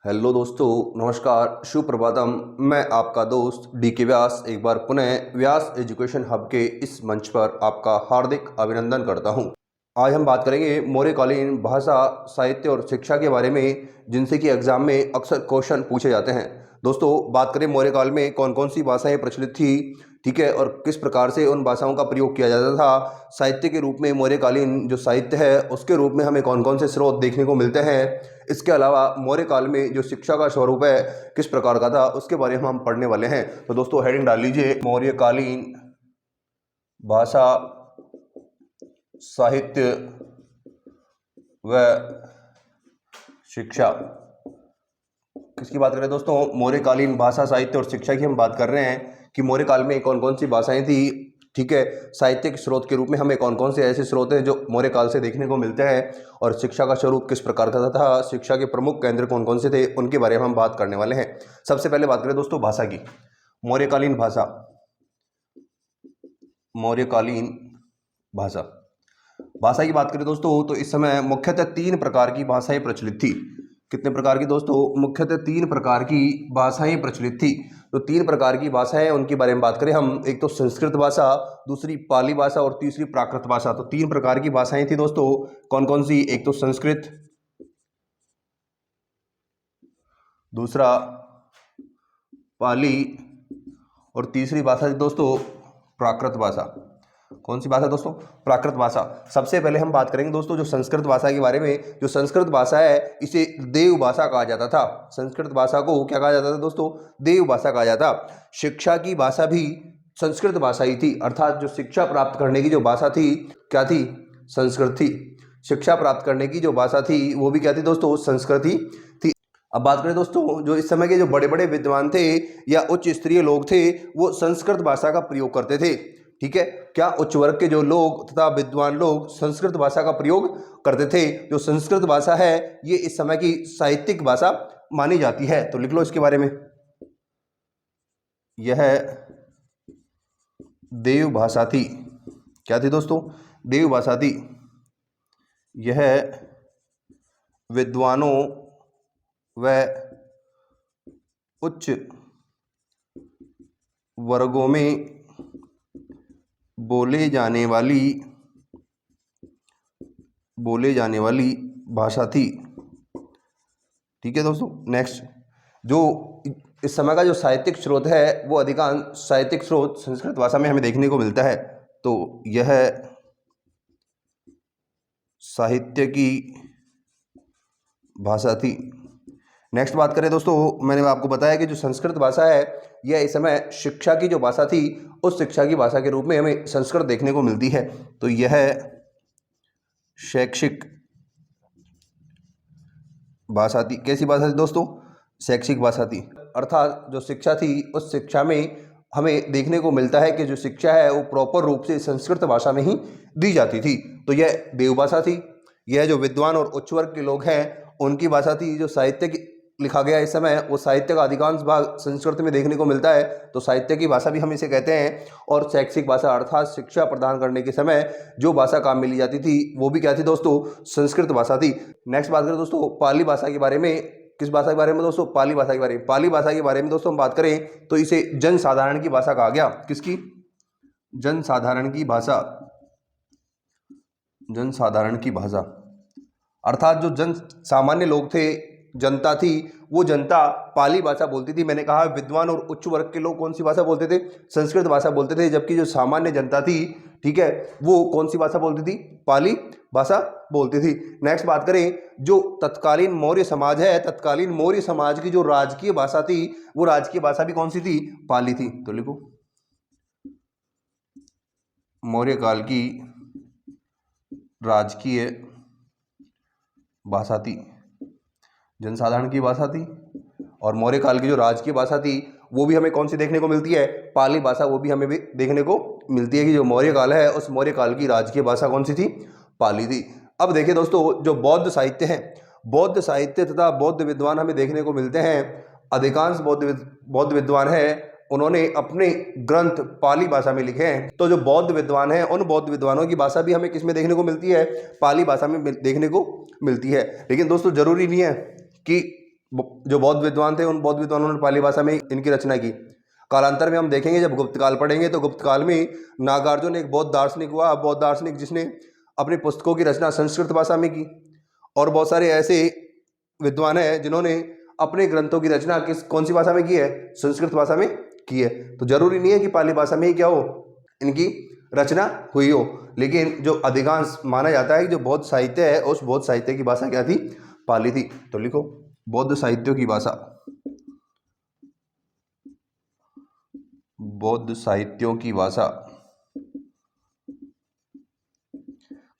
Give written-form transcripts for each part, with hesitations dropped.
Hello दोस्तों, नमस्कार, शुभ प्रभातम। मैं आपका दोस्त डी के व्यास एक बार पुनः व्यास एजुकेशन हब के इस मंच पर आपका हार्दिक अभिनंदन करता हूं। आज हम बात करेंगे मौर्यकालीन भाषा, साहित्य और शिक्षा के बारे में, जिनसे कि एग्जाम में अक्सर क्वेश्चन पूछे जाते हैं। दोस्तों, बात करें मौर्यकाल में कौन कौन सी भाषाएं प्रचलित थी, ठीक है, और किस प्रकार से उन भाषाओं का प्रयोग किया जाता था। साहित्य के रूप में मौर्यकालीन जो साहित्य है उसके रूप में हमें कौन कौन से स्रोत देखने को मिलते हैं। इसके अलावा मौर्यकाल में जो शिक्षा का स्वरूप है किस प्रकार का था, उसके बारे में हम पढ़ने वाले हैं। तो दोस्तों, हेडिंग डाल लीजिए, मौर्यकालीन भाषा, साहित्य व शिक्षा। किसकी बात करें दोस्तों? मौर्यकालीन भाषा, साहित्य और शिक्षा की हम बात कर रहे हैं कि मौर्यकाल में कौन कौन सी भाषाएं थी, ठीक है। साहित्य के स्रोत के रूप में हमें कौन कौन से ऐसे स्रोत हैं जो मौर्यकाल से देखने को मिलते हैं, और शिक्षा का स्वरूप किस प्रकार का था, शिक्षा के प्रमुख केंद्र कौन कौन से थे, उनके बारे में हम बात करने वाले हैं। सबसे पहले बात करें दोस्तों भाषा की। मौर्यकालीन भाषा, मौर्यकालीन भाषा भाषा की बात करें दोस्तों तो इस समय मुख्यतः 3 प्रकार की भाषाएं प्रचलित थी। कितने प्रकार की दोस्तों? मुख्यतः 3 प्रकार की भाषाएं प्रचलित थी। तो 3 प्रकार की भाषाएं, उनके बारे में बात करें हम, एक तो संस्कृत भाषा, दूसरी पाली भाषा और तीसरी प्राकृत भाषा। तो 3 प्रकार की भाषाएं थी दोस्तों। कौन कौन सी? एक तो संस्कृत, दूसरा पाली और तीसरी भाषा थी दोस्तों प्राकृत भाषा। कौन सी भाषा दोस्तों? प्राकृत भाषा। सबसे पहले हम बात करेंगे दोस्तों जो संस्कृत भाषा के बारे में। जो संस्कृत भाषा है इसे देव भाषा कहा जाता था। संस्कृत भाषा को क्या कहा जाता था दोस्तों? देव भाषा कहा जाता। शिक्षा की भाषा भी संस्कृत भाषा ही थी, अर्थात जो शिक्षा प्राप्त करने की जो भाषा थी क्या थी? संस्कृत थी। शिक्षा प्राप्त करने की जो भाषा थी वो भी क्या थी दोस्तों? संस्कृत ही थी। अब बात करें दोस्तों जो इस समय के जो बड़े बड़े विद्वान थे या उच्च स्तरीय लोग थे वो संस्कृत भाषा का प्रयोग करते थे, ठीक है। क्या उच्च वर्ग के जो लोग तथा विद्वान लोग संस्कृत भाषा का प्रयोग करते थे। जो संस्कृत भाषा है ये इस समय की साहित्यिक भाषा मानी जाती है। तो लिख लो इसके बारे में, यह देव भाषा थी। क्या थी दोस्तों? देव भाषा थी। यह विद्वानों व उच्च वर्गों में बोले जाने वाली भाषा थी, ठीक है दोस्तों। नेक्स्ट, जो इस समय का जो साहित्यिक स्रोत है वो अधिकांश साहित्यिक स्रोत संस्कृत भाषा में हमें देखने को मिलता है। तो यह साहित्य की भाषा थी। नेक्स्ट बात करें दोस्तों, मैंने आपको बताया कि जो संस्कृत भाषा है यह इस समय शिक्षा की जो भाषा थी उस शिक्षा की भाषा के रूप में हमें संस्कृत देखने को मिलती है। तो यह शैक्षिक भाषा थी। कैसी भाषा थी दोस्तों? शैक्षिक भाषा थी, अर्थात जो शिक्षा थी उस शिक्षा में हमें देखने को मिलता है कि जो शिक्षा है वो प्रॉपर रूप से संस्कृत भाषा में ही दी जाती थी। तो यह देव भाषा थी। यह जो विद्वान और उच्च वर्ग के लोग हैं उनकी भाषा थी। जो साहित्य की लिखा गया इस समय वो साहित्य का अधिकांश भाग संस्कृत में देखने को मिलता है, तो साहित्य की भाषा भी हम इसे कहते हैं। और शैक्षिक भाषा अर्थात शिक्षा प्रदान करने के समय जो भाषा काम में ली जाती थी वो भी क्या थी दोस्तों? संस्कृत भाषा थी। नेक्स्ट बात करें दोस्तों पाली भाषा के बारे में। किस भाषा के बारे में दोस्तों? पाली भाषा के बारे में। पाली भाषा के बारे में दोस्तों हम बात करें तो इसे जनसाधारण की भाषा कहा गया। किसकी? जनसाधारण की भाषा। जनसाधारण की भाषा अर्थात जो जन सामान्य लोग थे, जनता थी, वो जनता पाली भाषा बोलती थी। मैंने कहा विद्वान और उच्च वर्ग के लोग कौन सी भाषा बोलते थे? संस्कृत भाषा बोलते थे। जबकि जो सामान्य जनता थी, ठीक है, वो कौन सी भाषा बोलती थी? पाली भाषा बोलती थी। नेक्स्ट बात करें जो तत्कालीन मौर्य समाज है, तत्कालीन मौर्य समाज की जो राजकीय भाषा थी वो राजकीय भाषा भी कौन सी थी? पाली थी। तो लिखो मौर्य काल की राजकीय भाषा थी, जनसाधारण की भाषा थी। और मौर्य काल की जो राजकीय भाषा थी वो भी हमें कौन सी देखने को मिलती है? पाली भाषा। वो भी हमें भी देखने को मिलती है कि जो मौर्य काल है उस मौर्य काल की राजकीय भाषा कौन सी थी? पाली थी। अब देखिए दोस्तों जो बौद्ध साहित्य है, बौद्ध साहित्य तथा बौद्ध विद्वान हमें देखने को मिलते हैं। अधिकांश बौद्ध विद्वान हैं उन्होंने अपने ग्रंथ पाली भाषा में लिखे हैं। तो जो बौद्ध विद्वान हैं उन बौद्ध विद्वानों की भाषा भी हमें किस में देखने को मिलती है? पाली भाषा में देखने को मिलती है। लेकिन दोस्तों जरूरी नहीं है कि जो बौद्ध विद्वान थे उन बौद्ध विद्वानों ने पाली भाषा में इनकी रचना की। कालांतर में हम देखेंगे, जब गुप्त काल पढ़ेंगे तो गुप्त काल में नागार्जुन एक बौद्ध दार्शनिक हुआ, बौद्ध दार्शनिक जिसने अपनी पुस्तकों की रचना संस्कृत भाषा में की। और बहुत सारे ऐसे विद्वान हैं जिन्होंने अपने ग्रंथों की रचना कौन सी भाषा में की है? संस्कृत भाषा में की है। तो जरूरी नहीं है कि पाली भाषा में ही क्या हो, इनकी रचना हुई हो, लेकिन जो अधिकांश माना जाता है कि जो बौद्ध साहित्य है उस बौद्ध साहित्य की भाषा क्या थी? पाली थी। तो लिखो बौद्ध साहित्यों की भाषा, बौद्ध साहित्यों की भाषा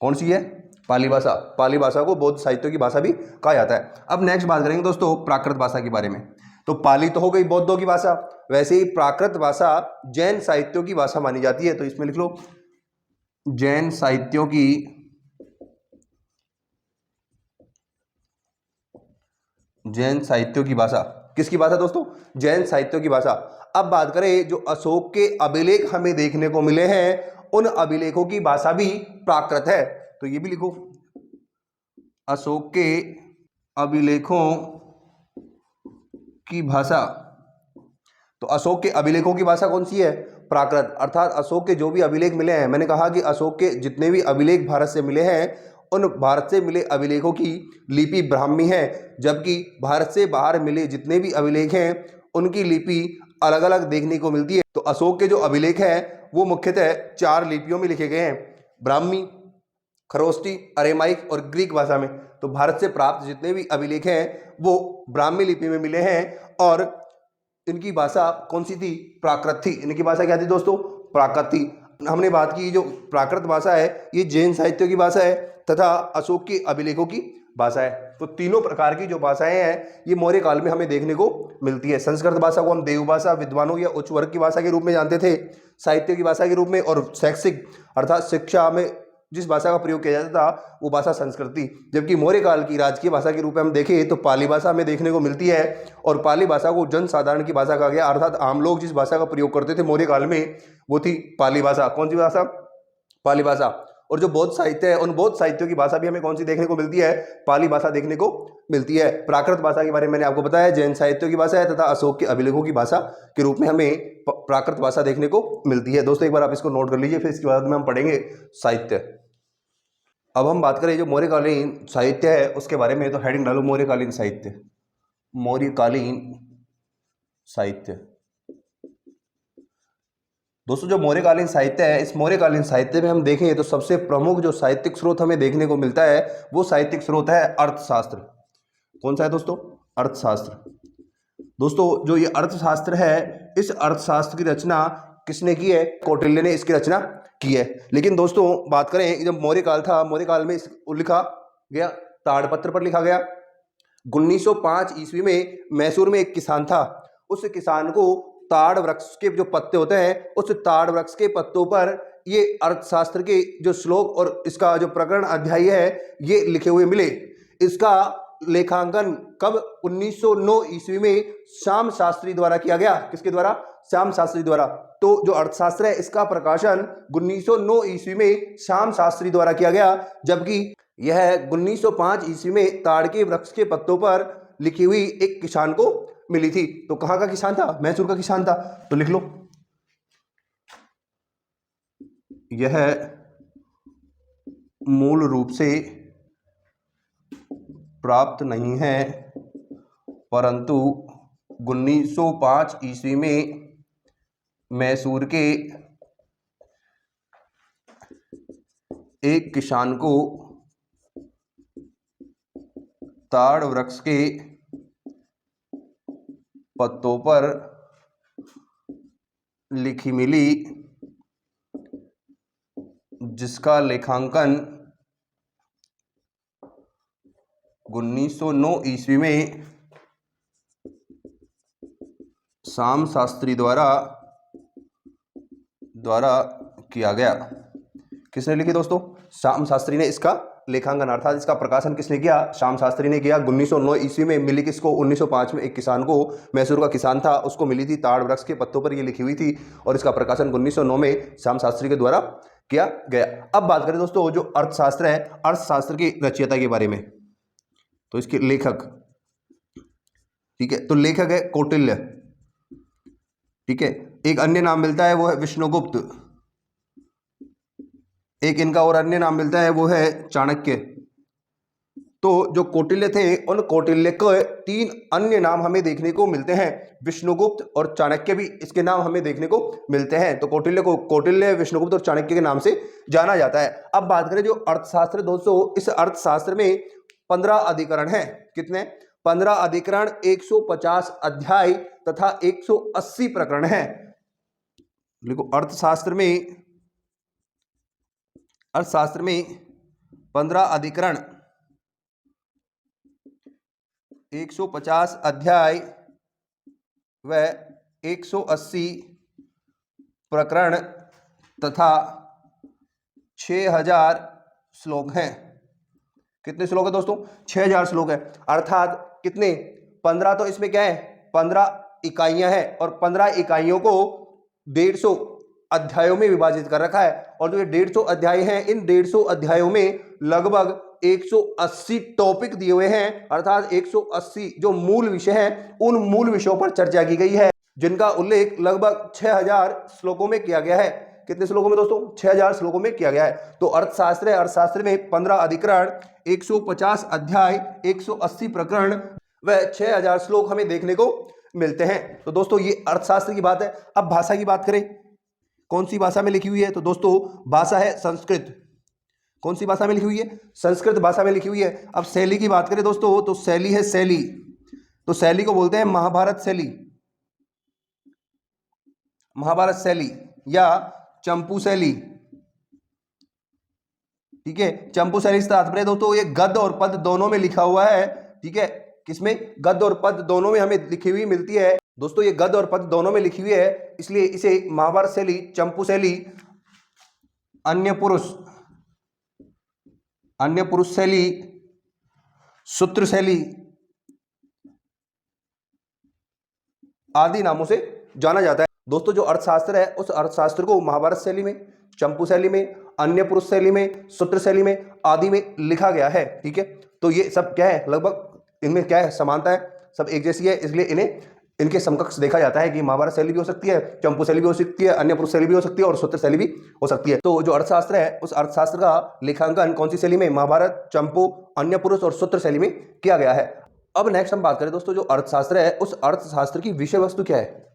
कौन सी है? पाली भाषा। पाली भाषा को बौद्ध साहित्यों की भाषा भी कहा जाता है। अब नेक्स्ट बात करेंगे दोस्तों प्राकृत भाषा के बारे में। तो पाली तो हो गई बौद्धों की भाषा, वैसे ही प्राकृत भाषा जैन साहित्यों की भाषा मानी जाती है। तो इसमें लिख लो जैन साहित्यों की भाषा। किसकी भाषा दोस्तों? जैन साहित्यों की भाषा। अब बात करें जो अशोक के अभिलेख हमें देखने को मिले हैं, उन अभिलेखों की भाषा भी प्राकृत है। तो ये भी लिखो अशोक के अभिलेखों की भाषा। तो अशोक के अभिलेखों की भाषा कौन सी है? प्राकृत। अर्थात अशोक के जो भी अभिलेख मिले हैं, मैंने कहा कि अशोक के जितने भी अभिलेख भारत से मिले हैं उन भारत से मिले अभिलेखों की लिपि ब्राह्मी है, जबकि भारत से बाहर मिले जितने भी अभिलेख हैं उनकी लिपि अलग अलग देखने को मिलती है। तो अशोक के जो अभिलेख हैं वो मुख्यतः 4 लिपियों में लिखे गए हैं, ब्राह्मी, खरोष्टी, अरेमाइक और ग्रीक भाषा में। तो भारत से प्राप्त जितने भी अभिलेख हैं वो ब्राह्मी लिपि में मिले हैं और इनकी भाषा कौन सी थी? प्राकृत थी। इनकी भाषा क्या थी दोस्तों? प्राकृत थी। हमने बात की जो प्राकृत भाषा है ये जैन साहित्य की भाषा है तथा अशोक के अभिलेखों की भाषा है। तो तीनों प्रकार की जो भाषाएं हैं ये मौर्य काल में हमें देखने को मिलती है। संस्कृत भाषा को हम देव भाषा, विद्वानों या उच्च वर्ग की भाषा के रूप में जानते थे, साहित्य की भाषा के रूप में, और शैक्षिक अर्थात शिक्षा में जिस भाषा का प्रयोग किया जाता था वो भाषा संस्कृत थी। जबकि मौर्य काल की राजकीय भाषा के रूप में हम देखें तो पाली भाषा हमें देखने को मिलती है, और पाली भाषा को जन साधारण की भाषा कहा गया। अर्थात आम लोग जिस भाषा का प्रयोग करते थे मौर्य काल में वो थी पाली भाषा। कौन सी भाषा? पाली भाषा। और जो बौद्ध साहित्य है उन बौद्ध साहित्यों की भाषा भी हमें कौन सी देखने को मिलती है? पाली भाषा देखने को मिलती है। प्राकृत भाषा के बारे में मैंने आपको बताया जैन साहित्यों की भाषा है तथा अशोक के अभिलेखों की भाषा के रूप में हमें प्राकृत भाषा देखने को मिलती है। दोस्तों एक बार आप इसको नोट कर लीजिए, फिर इसके बाद में हम पढ़ेंगे साहित्य। अब हम बात करें जो मौर्यकालीन साहित्य है उसके बारे में, तो हेडिंग डालो मौर्यकालीन साहित्य। मौर्यकालीन साहित्य। दोस्तों जो मौर्यकालीन साहित्य है, इस मौर्यकालीन साहित्य में हम देखें तो सबसे प्रमुख जो साहित्यिक स्रोत हमें देखने को मिलता है वो साहित्यिक स्रोत है अर्थशास्त्र। कौन सा है दोस्तों? अर्थशास्त्र। दोस्तों जो ये अर्थशास्त्र है इस अर्थशास्त्र की रचना किसने की है? कौटिल्य ने इसकी रचना की है। लेकिन दोस्तों बात करें जब मौर्य काल था, मौर्य काल में लिखा गया ताड़पत्र पर लिखा गया। 1905 ईस्वी में मैसूर में एक किसान था, उस किसान को ताड़ वृक्ष के जो पत्ते होते हैं उस ताड़ वृक्ष के पत्तों पर ये अर्थशास्त्र के जो श्लोक और इसका जो प्रकरण अध्याय है ये लिखे हुए मिले। इसका लेखांकन कब? 1909 ईस्वी में श्याम शास्त्री द्वारा किया गया। किसके द्वारा? श्याम शास्त्री द्वारा। तो जो अर्थशास्त्र है इसका प्रकाशन 1909 ईस्वी में श्याम शास्त्री द्वारा किया गया, जबकि यह 1905 ईस्वी में ताड़ के वृक्ष के पत्तों पर लिखी हुई एक किसान को मिली थी। तो कहाँ का किसान था? मैसूर का किसान था। तो लिख लो यह मूल रूप से प्राप्त नहीं है, परंतु 1905 ईस्वी में मैसूर के एक किसान को ताड़ वृक्ष के पत्तों पर लिखी मिली, जिसका लेखांकन 1909 ईस्वी में श्याम शास्त्री द्वारा किया गया। किसने लिखी दोस्तों? श्याम शास्त्री ने इसका लेखांकन अर्थात इसका प्रकाशन किसने किया? श्याम शास्त्री ने किया। 1909 ईस्वी में मिली किसको? 1905 में एक किसान को, मैसूर का किसान था, उसको मिली थी ताड़ वृक्ष के पत्तों पर ये लिखी हुई थी और इसका प्रकाशन 1909 में श्याम शास्त्री के द्वारा किया गया। अब बात करें दोस्तों जो अर्थशास्त्र है, अर्थशास्त्र की रचयिता के बारे में, तो इसके लेखक ठीक है, तो लेखक है कौटिल्य। ठीक है, एक अन्य नाम मिलता है वो है विष्णुगुप्त, एक इनका और अन्य नाम मिलता है वो है चाणक्य। तो जो कौटिल्य थे उन कौटिल्य के 3 अन्य नाम हमें देखने को मिलते हैं, विष्णुगुप्त और चाणक्य भी इसके नाम हमें देखने को मिलते हैं। तो कौटिल्य को कौटिल्य, विष्णुगुप्त और चाणक्य के नाम से जाना जाता है। अब बात करें जो अर्थशास्त्र दोस्तों, इस अर्थशास्त्र में 15 अधिकरण हैं। कितने? 15 अधिकरण, 150 अध्याय तथा 180 प्रकरण हैं। देखो अर्थशास्त्र में 15 अधिकरण, 150 अध्याय व 180 प्रकरण तथा 6000 श्लोक हैं। कितने श्लोक है दोस्तों? 6000 श्लोक है। अर्थात कितने? 15 तो इसमें क्या है, 15 इकाइयां हैं और 15 इकाइयों को 150 अध्यायों में विभाजित कर रखा है। और जो ये 150 अध्याय हैं, इन 150 अध्यायों में लगभग 180 टॉपिक दिए हुए हैं, अर्थात 180 जो मूल विषय हैं उन मूल विषयों पर चर्चा की गई है, जिनका उल्लेख लगभग 6000 श्लोकों में किया गया है। कितने श्लोकों में दोस्तों? 6000 श्लोकों में किया गया है। तो अर्थशास्त्र है, अर्थशास्त्र में 15 अधिकरण, 150 अध्याय, 180 प्रकरण व 6000 श्लोक हमें देखने को मिलते हैं। तो दोस्तों ये अर्थशास्त्र की बात है। अब भाषा की बात करें, कौन सी भाषा में लिखी हुई है? तो दोस्तों भाषा है संस्कृत। कौन सी भाषा में लिखी हुई है? संस्कृत भाषा में लिखी हुई है। अब शैली की बात करें दोस्तों, तो शैली है शैली, तो शैली को बोलते हैं महाभारत शैली, महाभारत शैली या चंपू शैली। ठीक है, चंपू शैली से तात्पर्य दोस्तों ये गद्य और पद्य दोनों में लिखा हुआ है। ठीक है, किसमें? गद्य और पद्य दोनों में हमें लिखी हुई मिलती है दोस्तों, ये गद्य और पद्य दोनों में लिखी हुई है, इसलिए इसे महाभारत शैली, चंपू शैली, अन्य पुरुष शैली, सूत्र शैली आदि नामों से जाना जाता है। दोस्तों जो अर्थशास्त्र है उस अर्थशास्त्र को महाभारत शैली में, चंपू शैली में, अन्य पुरुष शैली में, सूत्र शैली में आदि में लिखा गया है। ठीक है, तो ये सब क्या है, लगभग इनमें क्या है, समानता है, सब एक जैसी है, इसलिए इन्हें इनके समकक्ष देखा जाता है कि महाभारत शैली भी हो सकती है, चंपू शैली भी हो सकती है, अन्य पुरुष शैली भी हो सकती है और सूत्र शैली भी हो सकती है। तो जो अर्थशास्त्र है उस अर्थशास्त्र का लेखांकन कौन सी शैली में? महाभारत, चंपू, अन्य पुरुष और सूत्र शैली में किया गया है। अब नेक्स्ट हम बात करें दोस्तों, जो अर्थशास्त्र है उस अर्थशास्त्र की विषय वस्तु क्या है?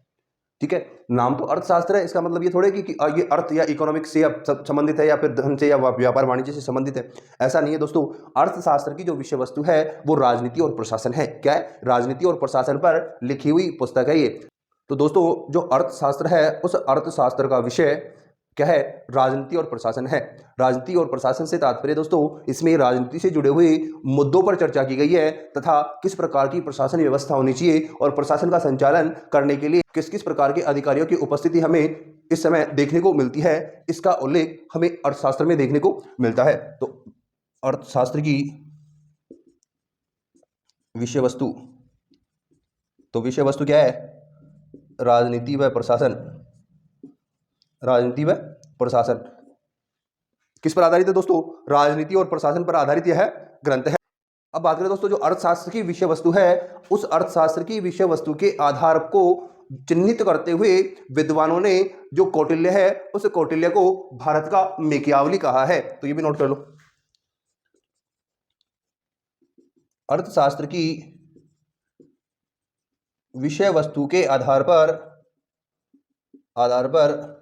ठीक है, नाम तो अर्थशास्त्र है, इसका मतलब ये थोड़े कि ये अर्थ या इकोनॉमिक्स से संबंधित है या फिर धन से या व्यापार वाणिज्य से संबंधित है, ऐसा नहीं है दोस्तों। अर्थशास्त्र की जो विषय वस्तु है वो राजनीति और प्रशासन है। क्या है? राजनीति और प्रशासन पर लिखी हुई पुस्तक है ये। तो दोस्तों जो अर्थशास्त्र है उस अर्थशास्त्र का विषय क्या है? राजनीति और प्रशासन है। राजनीति और प्रशासन से तात्पर्य दोस्तों इसमें राजनीति से जुड़े हुए मुद्दों पर चर्चा की गई है तथा किस प्रकार की प्रशासन व्यवस्था होनी चाहिए और प्रशासन का संचालन करने के लिए किस किस प्रकार के अधिकारियों की उपस्थिति हमें इस समय देखने को मिलती है, इसका उल्लेख हमें अर्थशास्त्र में देखने को मिलता है। तो अर्थशास्त्र की विषय वस्तु, तो विषय वस्तु क्या है? राजनीति व प्रशासन। राजनीति व प्रशासन किस पर आधारित है दोस्तों? राजनीति और प्रशासन पर आधारित यह ग्रंथ है। अब बात करें दोस्तों जो अर्थशास्त्र की विषय वस्तु है उस अर्थशास्त्र की विषय वस्तु के आधार को चिन्हित करते हुए विद्वानों ने जो कौटिल्य है उस कौटिल्य को भारत का मेकियावली कहा है। तो ये भी नोट कर लो। अर्थशास्त्र की विषय वस्तु के आधार पर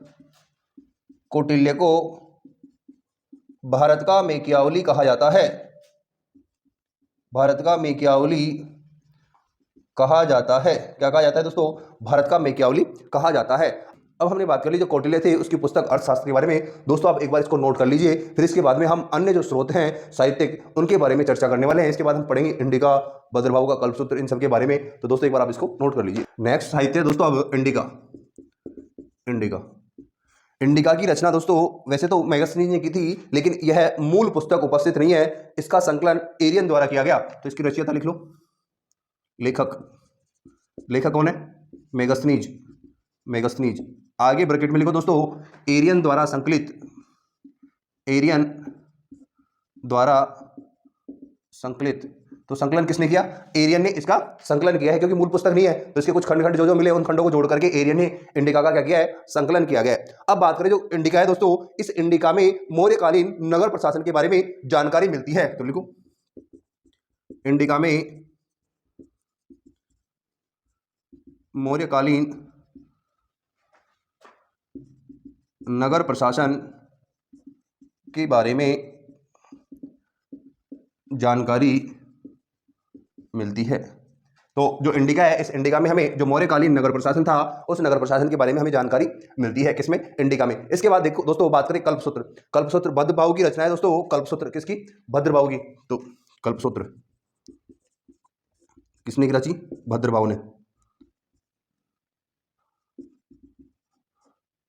कौटिल्य को भारत का मेकियावली कहा जाता है। भारत का मेकियावली कहा जाता है। क्या कहा जाता है दोस्तों? भारत का मेकियावली कहा जाता है। अब हमने बात कर ली जो कौटिल्य थे उसकी पुस्तक अर्थशास्त्र के बारे में। दोस्तों आप एक बार इसको नोट कर लीजिए, फिर इसके बाद में हम अन्य जो स्रोत हैं साहित्यिक उनके बारे में चर्चा करने वाले हैं। इसके बाद हम पढ़ेंगे इंडिका, भद्रबाहु का कल्पसूत्र, इन सब के बारे में। तो दोस्तों एक बार आप इसको नोट कर लीजिए। नेक्स्ट साहित्य दोस्तों अब इंडिका की रचना दोस्तों वैसे तो मेगास्थनीज ने की थी, लेकिन यह मूल पुस्तक उपस्थित नहीं है। इसका संकलन एरियन द्वारा किया गया। तो इसकी रचयिता लिख लो, लेखक कौन है? मेगास्थनीज। आगे ब्रैकेट में लिखो दोस्तों एरियन द्वारा संकलित। तो संकलन किसने किया? एरियन ने इसका संकलन किया है, क्योंकि मूल पुस्तक नहीं है तो इसके कुछ खंड खंड जो जो मिले उन खंडों को जोड़ करके एरियन ने इंडिका का क्या किया है? संकलन किया गया है। अब बात करें जो इंडिका है दोस्तों, इस इंडिका में मौर्यकालीन नगर प्रशासन के बारे में जानकारी मिलती है। तो लिखो इंडिका में मौर्यकालीन नगर प्रशासन के बारे में जानकारी मिलती है। तो जो इंडिका है, इस इंडिका में हमें जो मौर्यकालीन नगर प्रशासन था उस नगर प्रशासन के बारे में हमें जानकारी मिलती है। किसमें? इंडिका में। इसके बाद देखो दोस्तों, बात करें कल्पसूत्र। कल्पसूत्र भद्रबाहु की रचना है दोस्तों। कल्पसूत्र किसकी? भद्रबाहु की। तो कल्पसूत्र किसने की रची? भद्रबाहु ने।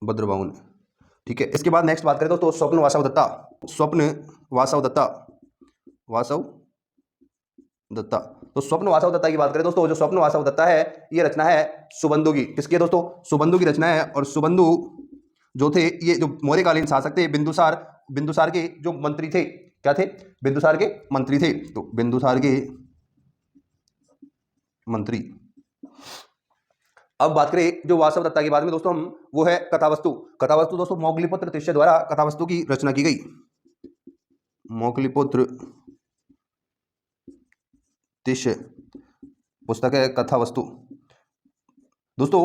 भद्रबाहु ने, ठीक है। इसके बाद नेक्स्ट बात करें दोस्तों स्वप्न वासव दत्ता। स्वप्न वासव दत्ता, वासव दत्ता। तो स्वप्न वासव दत्ता की बात करें दोस्तों, जो स्वप्न वासव दत्ता है ये रचना है सुबंधु की। किसकी है दोस्तों? सुबंधु की रचना है। और सुबंधु जो थे ये जो मौर्यकालीन शासक थे, बिंदुसार के जो मंत्री थे, क्या थे? बिंदुसार के मंत्री थे। तो बिंदुसार के मंत्री। अब बात करें जो वासव दत्ता की बात में दोस्तों हम, वो है कथावस्तु। कथावस्तु दोस्तों मौखलीपुत्र तिष्य द्वारा कथावस्तु की रचना की गई। मौखलीपुत्र तिष्य पुस्तक है कथावस्तु। दोस्तों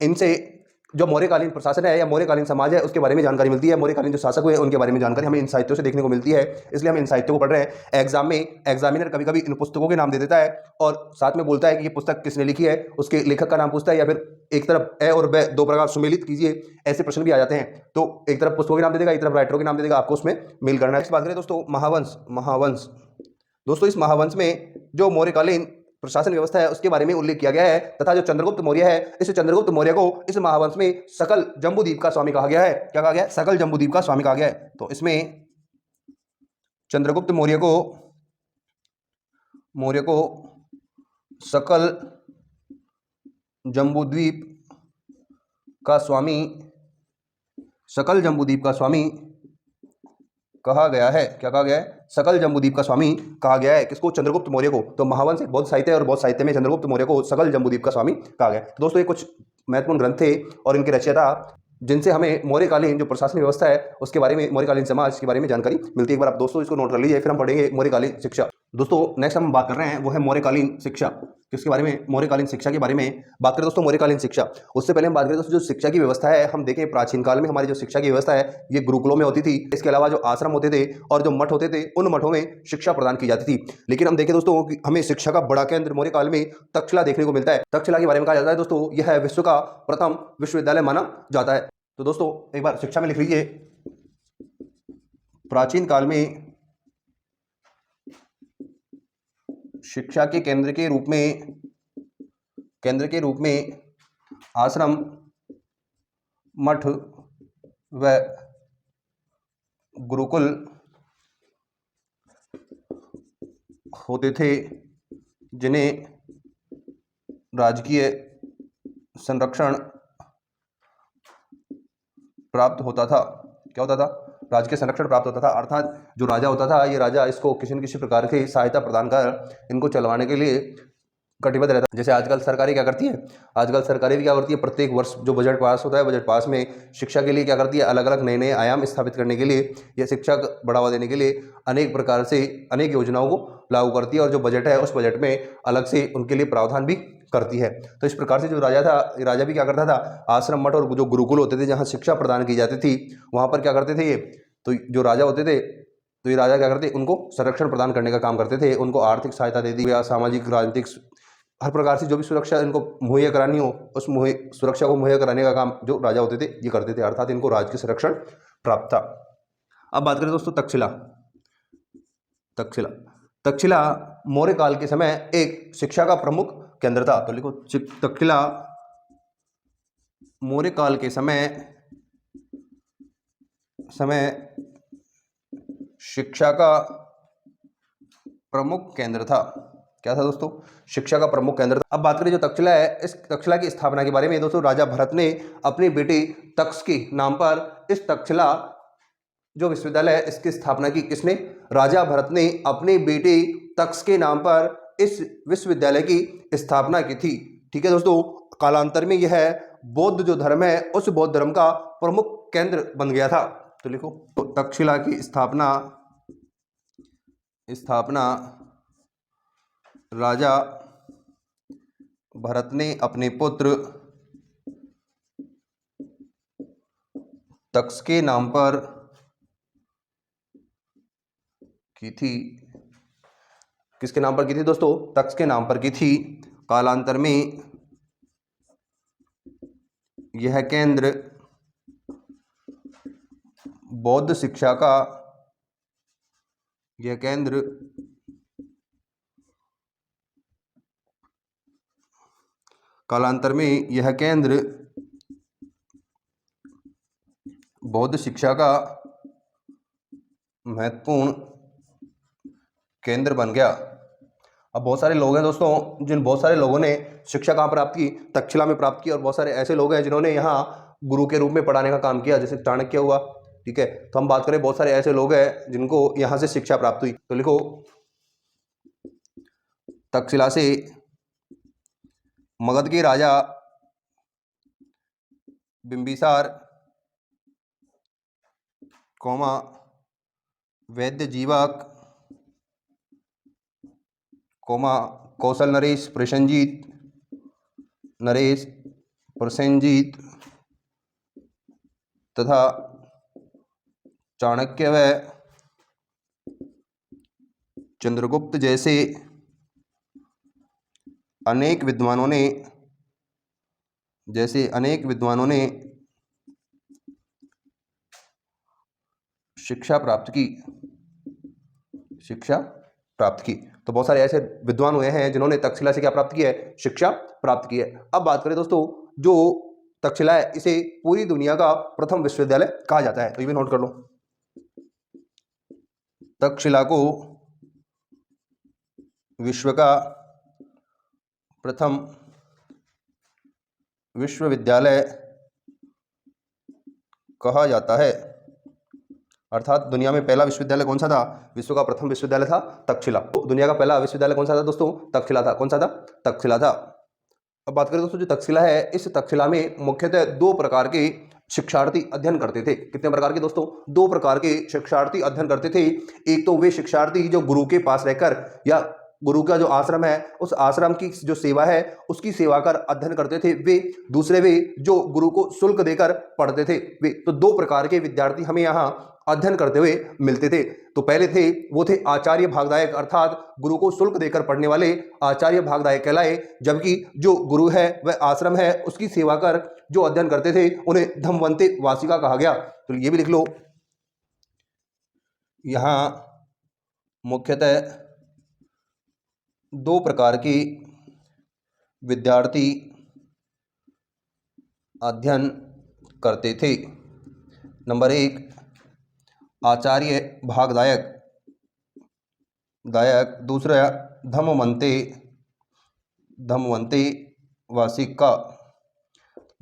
इनसे जो मौर्यकालीन प्रशासन है या मौर्यकालीन समाज है उसके बारे में जानकारी मिलती है। मौर्यकालीन जो शासक हुए उनके बारे में जानकारी हमें इन साहित्यों से देखने को मिलती है, इसलिए हम इन साहित्यों को पढ़ रहे हैं। एग्जाम में एग्जामिनर कभी कभी इन पुस्तकों के नाम दे देता है और साथ में बोलता है कि ये पुस्तक किसने लिखी है, उसके लेखक का नाम पूछता है, या फिर एक तरफ ए और ब दो प्रकार सुमेलित कीजिए, ऐसे प्रश्न भी आ जाते हैं। तो एक तरफ पुस्तकों के नाम दे देगा, एक तरफ राइटरों के नाम दे देगा, आपको उसमें मेल करना है। इस बात करें दोस्तों महावंश। महावंश दोस्तों इस महावंश में जो मौर्यकालीन प्रशासन व्यवस्था है उसके बारे में उल्लेख किया गया है, तथा जो चंद्रगुप्त मौर्य है, इस चंद्रगुप्त मौर्य को इस महावंश में सकल जम्बूद्वीप का स्वामी कहा गया है। क्या कहा गया है? सकल जम्बूद्वीप का स्वामी कहा गया है। तो इसमें चंद्रगुप्त मौर्य को सकल जम्बूद्वीप का स्वामी, सकल जम्बूद्वीप का स्वामी कहा गया है। क्या कहा गया है? सकल जम्बूद्वीप का स्वामी कहा गया है। किसको? चंद्रगुप्त मौर्य को। तो महावंश एक बौद्ध साहित्य है और बौद्ध साहित्य में चंद्रगुप्त मौर्य को सकल जम्बूद्वीप का स्वामी कहा गया है। तो दोस्तों ये कुछ महत्वपूर्ण ग्रंथ थे और इनके रचयिता जिनसे हमें मौर्यकालीन जो प्रशासनिक व्यवस्था है उसके बारे में, मौर्यकालीन समाज के बारे में जानकारी मिलती है। एक बार आप दोस्तों इसको नोट कर लीजिए, फिर हम पढ़ेंगे मौर्यकालीन शिक्षा। दोस्तों नेक्स्ट हम बात कर रहे हैं वो है मौर्यकालीन शिक्षा। किसके बारे में? मौर्यकालीन शिक्षा के बारे में बात करें दोस्तों। मौर्यकालीन शिक्षा, उससे पहले हम बात करें दोस्तों जो शिक्षा की व्यवस्था है, हम देखें प्राचीन काल में हमारी जो शिक्षा की व्यवस्था है ये गुरुकुलों में होती थी। इसके अलावा जो आश्रम होते थे और जो मठ होते थे उन मठों में शिक्षा प्रदान की जाती थी। लेकिन हम देखें दोस्तों कि हमें शिक्षा का बड़ा केंद्र मौर्यकाल में तक्षशिला देखने को मिलता है। तक्षशिला के बारे में कहा जाता है दोस्तों यह विश्व का प्रथम विश्वविद्यालय माना जाता है। तो दोस्तों एक बार शिक्षा में लिख लीजिए, प्राचीन काल में शिक्षा के केंद्र के रूप में आश्रम, मठ व गुरुकुल होते थे, जिन्हें राजकीय संरक्षण प्राप्त होता था। क्या होता था? राजकीय संरक्षण प्राप्त होता था। अर्थात जो राजा होता था, ये राजा इसको किसी न किसी प्रकार की सहायता प्रदान कर इनको चलवाने के लिए कटिबद्ध रहता है। जैसे आजकल सरकारें क्या करती है, आजकल सरकारें भी क्या करती है, प्रत्येक वर्ष जो बजट पास होता है, बजट पास में शिक्षा के लिए क्या करती है, अलग अलग नए नए आयाम स्थापित करने के लिए या शिक्षा को बढ़ावा देने के लिए अनेक प्रकार से अनेक योजनाओं को लागू करती है। और जो बजट है उस बजट में अलग से उनके लिए प्रावधान भी करती है। तो इस प्रकार से जो राजा था, राजा भी क्या करता था, आश्रम, मठ और जो गुरुकुल होते थे जहाँ शिक्षा प्रदान की जाती थी वहाँ पर क्या करते थे ये, तो जो राजा होते थे तो ये राजा क्या करते, उनको संरक्षण प्रदान करने का काम करते थे। उनको आर्थिक सहायता दे दी या सामाजिक राजनीतिक हर प्रकार से जो भी सुरक्षा इनको मुहैया करानी हो उस सुरक्षा को मुहैया कराने का काम जो राजा होते थे ये करते थे। अर्थात इनको राजकीय संरक्षण प्राप्त था। अब बात करें दोस्तों तक्षशिला। तक्षशिला मौर्य काल के समय एक शिक्षा का प्रमुख केंद्र था। तो लिखो तक्षशिला मौर्य काल के समय शिक्षा का प्रमुख केंद्र था। क्या था दोस्तों? शिक्षा का प्रमुख केंद्र था। अब बात करें जो तक्षशिला है, इस तक्षशिला की स्थापना के बारे में दोस्तों राजा भरत ने अपनी बेटी तक्ष के नाम पर इस तक्षशिला जो विश्वविद्यालय है इसकी स्थापना की। किसने? राजा भरत ने अपनी बेटी तक्ष के नाम पर इस विश्वविद्यालय की स्थापना की थी। ठीक है दोस्तों, कालांतर में यह बौद्ध जो धर्म है उस बौद्ध धर्म का प्रमुख केंद्र बन गया था। तो लिखो, तो तक्षशिला की स्थापना राजा भरत ने अपने पुत्र तक्ष के नाम पर की थी। किसके नाम पर की थी दोस्तों? तक्ष के नाम पर की थी। कालांतर में यह केंद्र बौद्ध शिक्षा का कालांतर में यह केंद्र बौद्ध शिक्षा का महत्वपूर्ण केंद्र बन गया। अब बहुत सारे लोग हैं दोस्तों, बहुत सारे लोगों ने शिक्षा कहाँ प्राप्त की? तक्षशिला में प्राप्त की। और बहुत सारे ऐसे लोग हैं जिन्होंने यहाँ गुरु के रूप में पढ़ाने का काम किया, जैसे चाणक्य हुआ। ठीक है, तो हम बात करें बहुत सारे ऐसे लोग हैं जिनको यहाँ से शिक्षा प्राप्त हुई। तो लिखो, तक्षशिला से मगध के राजा बिंबिसार वैद्य जीवक कौशल नरेश प्रसेनजीत तथा चाणक्य व चंद्रगुप्त जैसे अनेक विद्वानों ने शिक्षा प्राप्त की। तो बहुत सारे ऐसे विद्वान हुए हैं जिन्होंने तक्षशिला से क्या प्राप्त किया है? शिक्षा प्राप्त की है। अब बात करें दोस्तों, जो तक्षशिला है इसे पूरी दुनिया का प्रथम विश्वविद्यालय कहा जाता है। तो ये भी नोट कर लो, तक्षशिला को विश्व का प्रथम विश्वविद्यालय कहा जाता है। अर्थात दुनिया में पहला विश्वविद्यालय कौन सा था? विश्व का प्रथम विश्वविद्यालय था तक्षशिला। तो दुनिया का पहला विश्वविद्यालय कौन सा था दोस्तों? तक्षशिला था। कौन सा था? तक्षशिला था। अब बात करें दोस्तों, जो तक्षशिला है इस तक्षशिला में मुख्यतः 2 प्रकार के शिक्षार्थी अध्ययन करते थे। कितने प्रकार के दोस्तों? 2 प्रकार के शिक्षार्थी अध्ययन करते थे। एक तो वे शिक्षार्थी जो गुरु के पास रहकर या गुरु का जो आश्रम है उस आश्रम की जो सेवा है उसकी सेवा कर अध्ययन करते थे वे। दूसरे वे जो गुरु को शुल्क देकर पढ़ते थे वे। तो 2 प्रकार के विद्यार्थी हमें यहाँ अध्ययन करते हुए मिलते थे। तो पहले थे वो थे आचार्य भागदायक, अर्थात गुरु को शुल्क देकर पढ़ने वाले आचार्य भागदायक कहलाए। जबकि जो गुरु है वह आश्रम है उसकी सेवा कर जो अध्ययन करते थे उन्हें धम्मवंते वासिका कहा गया। तो ये भी लिख लो, यहाँ मुख्यतः 2 प्रकार के विद्यार्थी अध्ययन करते थे। नंबर 1 आचार्य भागदायक, दूसरा धम्मवंते वासिका।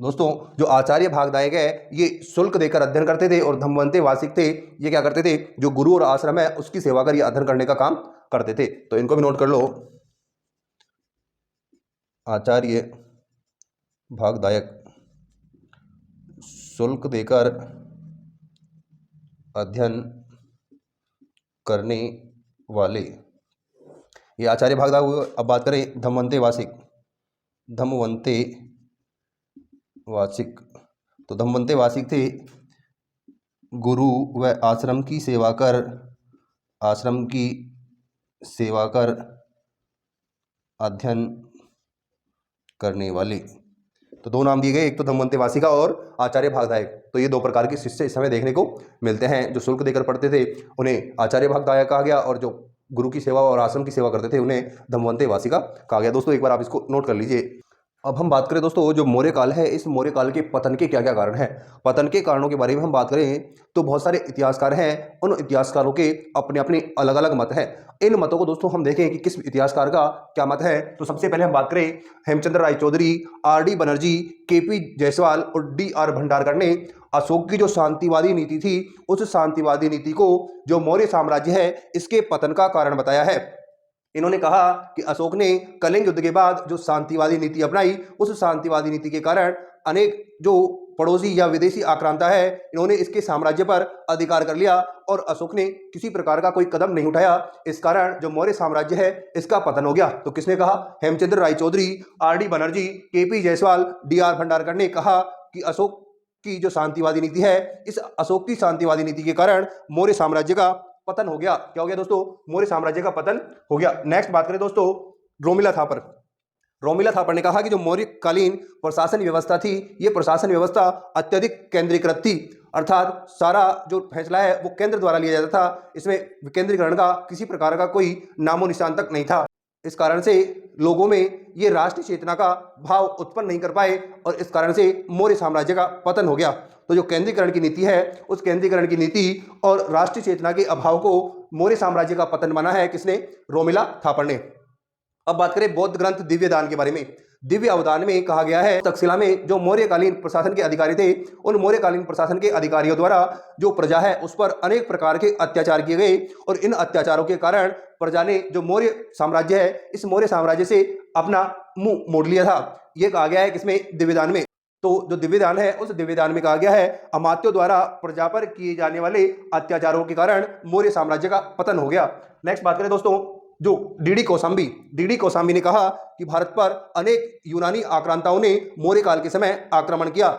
दोस्तों जो आचार्य भागदायक है ये शुल्क देकर अध्ययन करते थे और धम्मवंते वासिक थे ये क्या करते थे? जो गुरु और आश्रम है उसकी सेवा कर ये अध्ययन करने का काम करते थे। तो इनको भी नोट कर लो, आचार्य भागदायक शुल्क देकर अध्ययन करने वाले, ये आचार्य भागदायक हुए। अब बात करें धम्मवंते वासिक, तो धम्मवंते वासिक थे गुरु व आश्रम की सेवा कर अध्ययन करने वाले। तो 2 नाम दिए गए, एक तो धम्मवंते वासिका और आचार्य भागदायक। तो ये 2 प्रकार के शिष्य इस समय देखने को मिलते हैं। जो शुल्क देकर पढ़ते थे उन्हें आचार्य भागदायक कहा गया और जो गुरु की सेवा और आश्रम की सेवा करते थे उन्हें धम्मवंते वासिका कहा गया। दोस्तों एक बार आप इसको नोट कर लीजिए। अब हम बात करें दोस्तों, जो मौर्य काल है इस मौर्य काल के पतन के क्या क्या कारण हैं। पतन के कारणों के बारे में हम बात करें तो बहुत सारे इतिहासकार हैं, उन इतिहासकारों के अपने अपने अलग अलग मत हैं। इन मतों को दोस्तों हम देखें कि किस इतिहासकार का क्या मत है। तो सबसे पहले हम बात करें हेमचंद्र राय चौधरी, आर.डी. बनर्जी, के.पी. जायसवाल और डी.आर. भंडारकर ने अशोक की जो शांतिवादी नीति थी उस शांतिवादी नीति को जो मौर्य साम्राज्य है इसके पतन का कारण बताया है। इन्होंने कहा कि अशोक ने कलिंग युद्ध के बाद जो शांतिवादी नीति अपनाई, उस शांतिवादी नीति के कारण अनेक जो पड़ोसी या विदेशी आक्रांता है, इन्होंने इसके साम्राज्य पर अधिकार कर लिया और अशोक ने किसी प्रकार का कोई कदम नहीं उठाया। इस कारण जो मौर्य साम्राज्य है इसका पतन हो गया। तो किसने कहा? Hemchandra Ray Chaudhuri, R D. Banerji, K P. Jayaswal, D R. Bhandarkar ने कहा कि अशोक की जो शांतिवादी नीति है, इस अशोक की शांतिवादी नीति के कारण मौर्य साम्राज्य का पतन हो गया। क्या हो गया दोस्तों? मौर्य साम्राज्य का पतन हो गया। नेक्स्ट बात करें दोस्तों, रोमिला थापर। रोमिला थापर ने कहा कि जो मौर्यकालीन प्रशासन व्यवस्था थी, ये प्रशासन व्यवस्था अत्यधिक केंद्रीकृत थी, अर्थात सारा जो फैसला है वो केंद्र द्वारा लिया जाता था। इसमें विकेंद्रीकरण का किसी प्रकार का कोई नामो निशान तक नहीं था। इस कारण से लोगों में ये राष्ट्रीय चेतना का भाव उत्पन्न नहीं कर पाए और इस कारण से मौर्य साम्राज्य का पतन हो गया। तो जो केंद्रीकरण की नीति है, उस केंद्रीकरण की नीति और राष्ट्रीय चेतना के अभाव को मौर्य साम्राज्य का पतन माना है। किसने? रोमिला थापर ने। अब बात करें बौद्ध ग्रंथ दिव्यदान के बारे में। दिव्य अवदान में कहा गया है, तक्षशिला में जो मौर्यकालीन प्रशासन के अधिकारी थे, उन मौर्यकालीन प्रशासन के अधिकारियों द्वारा जो प्रजा है उस पर अनेक प्रकार के अत्याचार किए गए और इन अत्याचारों के कारण प्रजा ने जो मौर्य साम्राज्य है, इस मौर्य साम्राज्य से अपना मुंह मोड़ लिया था। यह कहा गया है किसमें? दिव्यदान में। तो जो दिव्यदान है, उस दिव्यदान में कहा गया है अमात्यों द्वारा प्रजा पर किए जाने वाले अत्याचारों के कारण मौर्य साम्राज्य का पतन हो गया। नेक्स्ट बात करें दोस्तों, जो डी.डी. कौशाम्बी ने कहा कि भारत पर अनेक यूनानी आक्रांताओं ने मौर्य काल के समय आक्रमण किया।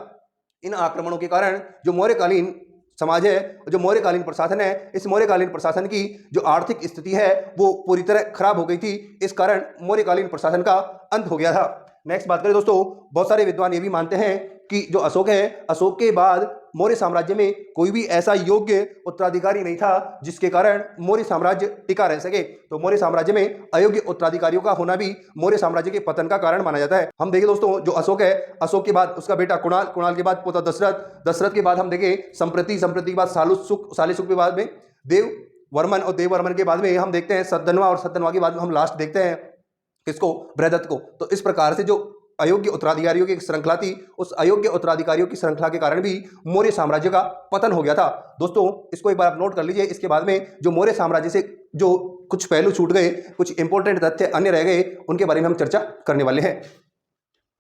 इन आक्रमणों के कारण जो मौर्यकालीन समाज है, जो मौर्यकालीन प्रशासन है, इस मौर्यकालीन प्रशासन की जो आर्थिक स्थिति है वो पूरी तरह खराब हो गई थी। इस कारण मौर्यकालीन प्रशासन का अंत हो गया था। नेक्स्ट बात करें दोस्तों, बहुत सारे विद्वान ये भी मानते हैं कि जो अशोक है, अशोक के बाद मौर्य साम्राज्य में कोई भी ऐसा योग्य उत्तराधिकारी नहीं था जिसके कारण मौर्य साम्राज्य टिका रह सके। तो मौर्य साम्राज्य में अयोग्य उत्तराधिकारियों का होना भी मौर्य साम्राज्य के पतन का कारण माना जाता है। हम देखें दोस्तों, जो अशोक है, अशोक के बाद उसका बेटा कुणाल, कुणाल के बाद पोता दशरथ, दशरथ के बाद हम देखें संप्रति, संप्रति के बाद शालीसुक के बाद में देव वर्मन और देव वर्मन के बाद में हम देखते हैं सतधनवा और सतधनवा के बाद में हम लास्ट देखते हैं किसको? बृहदत्त को। तो इस प्रकार से जो अयोग्य उत्तराधिकारियों की श्रृंखला थी, उस अयोग्य उत्तराधिकारियों की श्रृंखला के कारण भी मौर्य साम्राज्य का पतन हो गया था। दोस्तों इसको एक बार आप नोट कर लीजिए। इसके बाद में जो मौर्य साम्राज्य से जो कुछ पहलू छूट गए, कुछ इंपॉर्टेंट तथ्य अन्य रह गए, उनके बारे में हम चर्चा करने वाले हैं।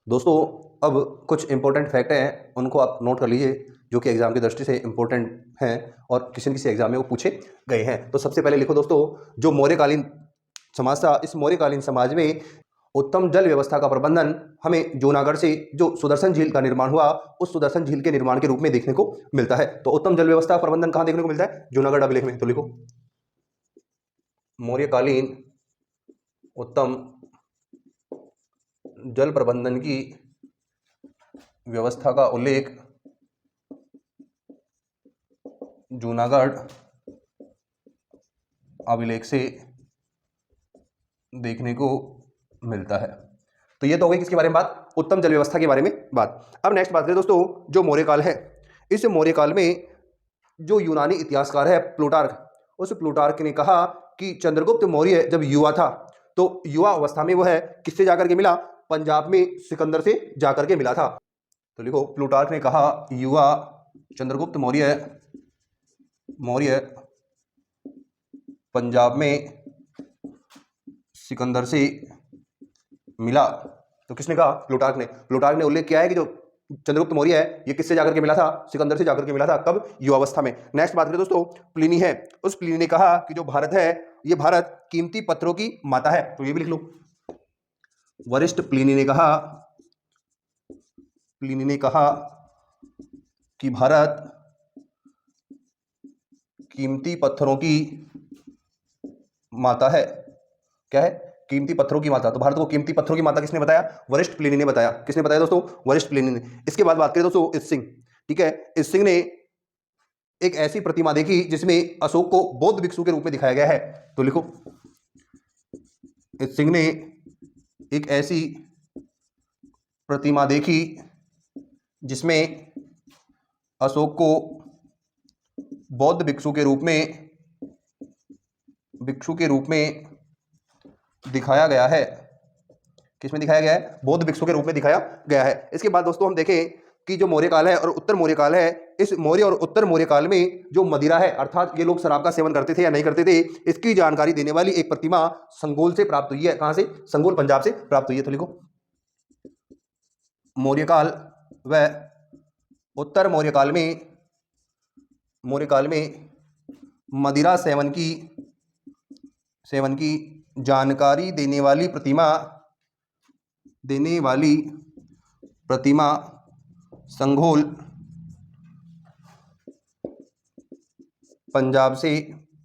दोस्तों अब कुछ इंपॉर्टेंट फैक्ट हैं, उनको आप नोट कर लीजिए, जो कि एग्जाम की दृष्टि से इंपॉर्टेंट हैं और किसी न किसी एग्जाम में वो पूछे गए हैं। तो सबसे पहले लिखो दोस्तों, जो मौर्यकालीन समाज था, इस मौर्यकालीन समाज में उत्तम जल व्यवस्था का प्रबंधन हमें जूनागढ़ से जो सुदर्शन झील का निर्माण हुआ, उस सुदर्शन झील के निर्माण के रूप में देखने को मिलता है। तो उत्तम जल व्यवस्था का प्रबंधन कहाँ देखने को मिलता है? जूनागढ़ अभिलेख में। तो लिखो, मौर्यकालीन उत्तम जल प्रबंधन की व्यवस्था का उल्लेख जूनागढ़ अभिलेख से देखने को मिलता है। तो ये तो हो गई किसके बारे में बात? उत्तम जल व्यवस्था के बारे में बात। अब नेक्स्ट बात करें दोस्तों, जो मौर्यकाल है, इस मौर्यकाल में जो यूनानी इतिहासकार है प्लूटार्क, उस प्लूटार्क ने कहा कि चंद्रगुप्त मौर्य जब युवा था, तो युवा अवस्था में वो है किससे जाकर के मिला? पंजाब में सिकंदर से जाकर के मिला था। तो लिखो, प्लूटार्क ने कहा युवा चंद्रगुप्त मौर्य पंजाब में सिकंदर से मिला। तो किसने कहा? प्लूटार्क ने। प्लूटार्क ने उल्लेख किया है कि जो चंद्रगुप्त मौर्य है, ये किससे जाकर के मिला था? सिकंदर से जाकर के मिला था। कब? युवावस्था में। नेक्स्ट बात करें दोस्तों, प्लिनी है, उस प्लिनी ने कहा कि जो भारत है, ये भारत कीमती पत्थरों की माता है। तो ये भी लिख लो, वरिष्ठ प्लिनी ने कहा कि भारत कीमती पत्थरों की माता है। क्या है? कीमती पत्थरों की माता। तो भारत को कीमती पत्थरों की माता किसने बताया? वरिष्ठ प्लिनी ने बताया। किसने बताया दोस्तों? वरिष्ठ प्लिनी ने। इसके बाद बात करें दोस्तों इत्सिंग, ठीक है। इत्सिंग ने एक ऐसी प्रतिमा देखी जिसमें अशोक को बौद्ध भिक्षु के रूप में दिखाया गया है। तो लिखो, इत्सिंग ने एक ऐसी प्रतिमा देखी जिसमें अशोक को बौद्ध भिक्षु के रूप में दिखाया गया है। किसमें दिखाया गया है? बौद्ध भिक्षु के रूप में दिखाया गया है। इसके बाद दोस्तों हम देखें कि जो मौर्य काल है और उत्तर मौर्य काल है, इस मौर्य और उत्तर मौर्य काल में जो मदिरा है, अर्थात ये लोग शराब का सेवन करते थे या नहीं करते थे, इसकी जानकारी देने वाली एक प्रतिमा संगोल से प्राप्त हुई है। कहां से? संगोल पंजाब से प्राप्त हुई है। तो लिखो मौर्य काल व उत्तर मौर्य काल में मदिरा सेवन की जानकारी देने वाली प्रतिमा संगोल पंजाब से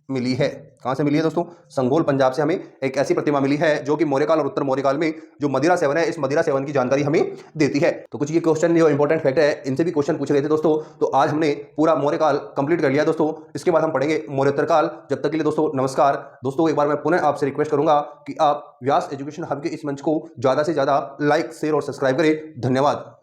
मिली है। कहां से मिली है दोस्तों? संगोल पंजाब से हमें एक ऐसी प्रतिमा मिली है जो कि मौर्य काल और उत्तर मौर्य काल में जो मदिरा सेवन है, इस मदिरा सेवन की जानकारी हमें देती है। तो कुछ ये क्वेश्चन जो इंपॉर्टेंट फैक्ट है, इनसे भी क्वेश्चन पूछे गए थे दोस्तों। तो आज हमने पूरा मौर्य काल कंप्लीट कर लिया दोस्तों। इसके बाद हम पढ़ेंगे मौर्योत्तर काल। जब तक के लिए दोस्तों नमस्कार। दोस्तों एक बार मैं पुनः आपसे रिक्वेस्ट करूंगा कि आप व्यास एजुकेशन हब के इस मंच को ज्यादा से ज्यादा लाइक, शेयर और सब्सक्राइब करें। धन्यवाद।